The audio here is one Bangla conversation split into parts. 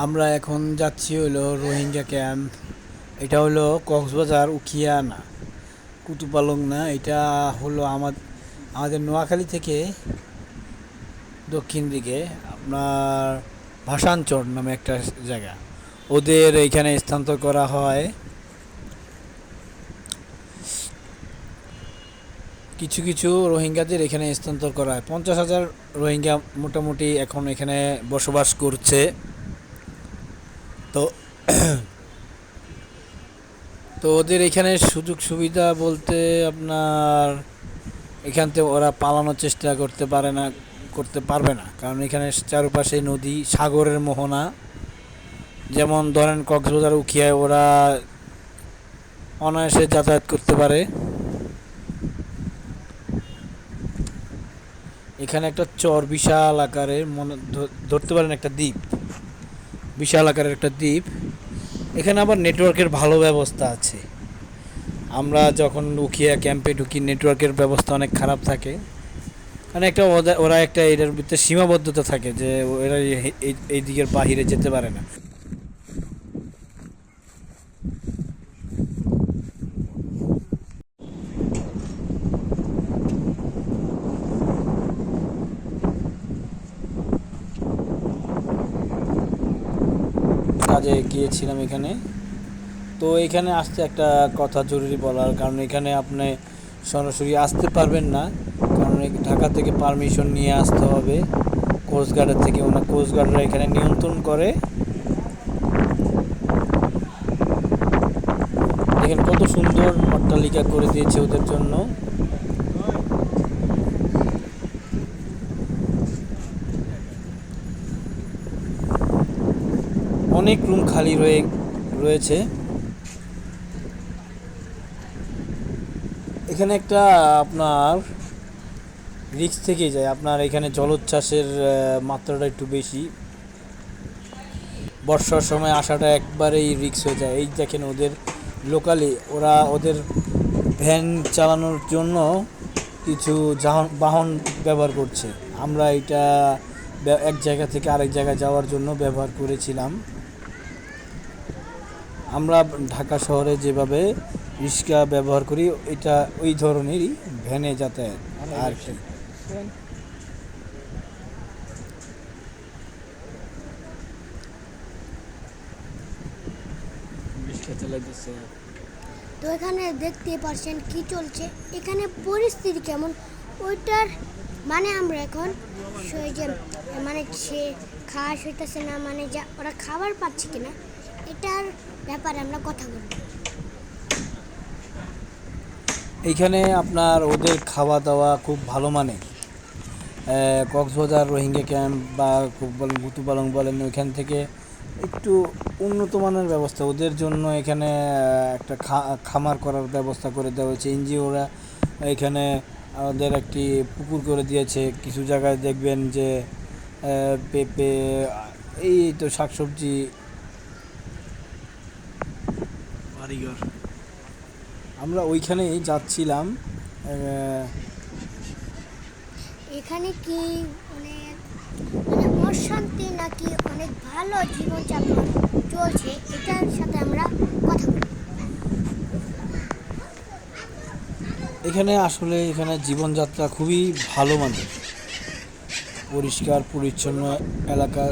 আমরা এখন যাচ্ছি হলো রোহিঙ্গা ক্যাম্প। এটা হলো কক্সবাজার উখিয়া না, কুতুপালং না। এটা হলো আমাদের নোয়াখালী থেকে দক্ষিণ দিকে আপনার ভাসানচর নামে একটা জায়গা। ওদের এইখানে স্থানান্তর করা হয়। কিছু কিছু রোহিঙ্গাদের এখানে স্থানান্তর করা হয়। 50,000 রোহিঙ্গা মোটামুটি এখন এখানে বসবাস করছে। তো তো ওদের এখানে সুযোগ সুবিধা বলতে আপনার এখান থেকে ওরা পালানোর চেষ্টা করতে পারবে না, কারণ এখানে চারপাশে নদী, সাগরের মোহনা। যেমন ধরেন কক্সবাজার উখিয়ায় ওরা অনায়াসে যাতায়াত করতে পারে। এখানে একটা চর, বিশাল আকারের, ধরতে পারেন একটা দ্বীপ, বিশাল আকারের একটা দ্বীপ। এখানে আবার নেটওয়ার্কের ভালো ব্যবস্থা আছে। আমরা যখন উখিয়া ক্যাম্পে ঢুকি, নেটওয়ার্কের ব্যবস্থা অনেক খারাপ থাকে। কারণ একটা ওরা একটা এটার ভিতরে সীমাবদ্ধতা থাকে যে ওরা এই দিকের বাহিরে যেতে পারে না। কাজে গিয়েছিলাম এখানে। তো এখানে আসতে একটা কথা জরুরি বলার, কারণ এখানে আপনি সরাসরি আসতে পারবেন না, কারণ ঢাকা থেকে পারমিশন নিয়ে আসতে হবে কোস্টগার্ডের থেকে। কোস্টগার্ডরা এখানে নিয়ন্ত্রণ করে। দেখেন কত সুন্দর অট্টালিকা করে দিয়েছে ওদের জন্য। অনেক রুম খালি রয়েছে। এখানে একটা আপনার রিস্ক থেকেই যায়। আপনার এখানে জলোচ্ছ্বাসের মাত্রাটা একটু বেশি। বর্ষার সময় আসাটা একবারেই রিস্ক হয়ে যায়। এই দেখেন ওদের লোকালি ওদের ভ্যান চালানোর জন্য কিছু বাহন ব্যবহার করছে। আমরা এটা এক জায়গা থেকে আরেক জায়গায় যাওয়ার জন্য ব্যবহার করেছিলাম। আমরা ঢাকা শহরে যেভাবে রিক্সা ব্যবহার করি, এটা ওই ধরনেরই ভ্যানে যাতায়াত আর কি। তো এখানে দেখতে পাচ্ছেন কি চলছে, এখানে পরিস্থিতি কেমন ওইটার মানে আমরা এখন যে মানে সে খাওয়া হইতেছে না, মানে যা ওরা খাবার পাচ্ছে কিনা এটার ব্যাপারে আমরা কথা বলবো। এইখানে আপনার ওদের খাওয়া দাওয়া খুব ভালো মানের। কক্সবাজার রোহিঙ্গা ক্যাম্প বা বলেন কুতুপালং বলেন, ওইখান থেকে একটু উন্নত মানের ব্যবস্থা ওদের জন্য। এখানে একটা খামার করার ব্যবস্থা করে দেওয়া হয়েছে এনজিওরা। এখানে আমাদের একটি পুকুর করে দিয়েছে। কিছু জায়গায় দেখবেন যে পেঁপে, এই তো শাকসবজি, বাড়িঘর। আমরা ওইখানেই যাচ্ছিলাম। এখানে কি অনেক মানে অশান্তি নাকি অনেক ভালো জীবনযাপন চলছে, এটার সাথে আমরা কথা বলবো। এখানে জীবনযাত্রা খুবই ভালো মানের, পরিষ্কার পরিচ্ছন্ন এলাকা।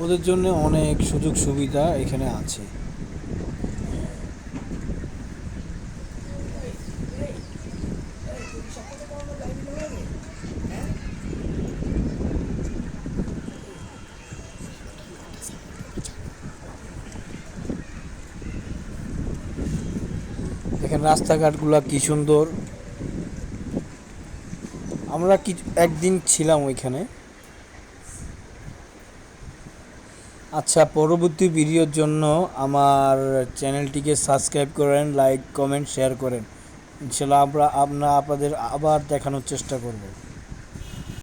ওদের জন্য অনেক সুযোগ সুবিধা এখানে আছে। দেখেন রাস্তাঘাটগুলো কি সুন্দর। আমরা একদিন ছিলাম ওইখানে। আচ্ছা, পরবর্তী ভিডিওর জন্য আমার চ্যানেলটিকে সাবস্ক্রাইব করেন, লাইক কমেন্ট শেয়ার করেন। ইনশাল্লাহ আপনাদের আবার দেখানোর চেষ্টা করব।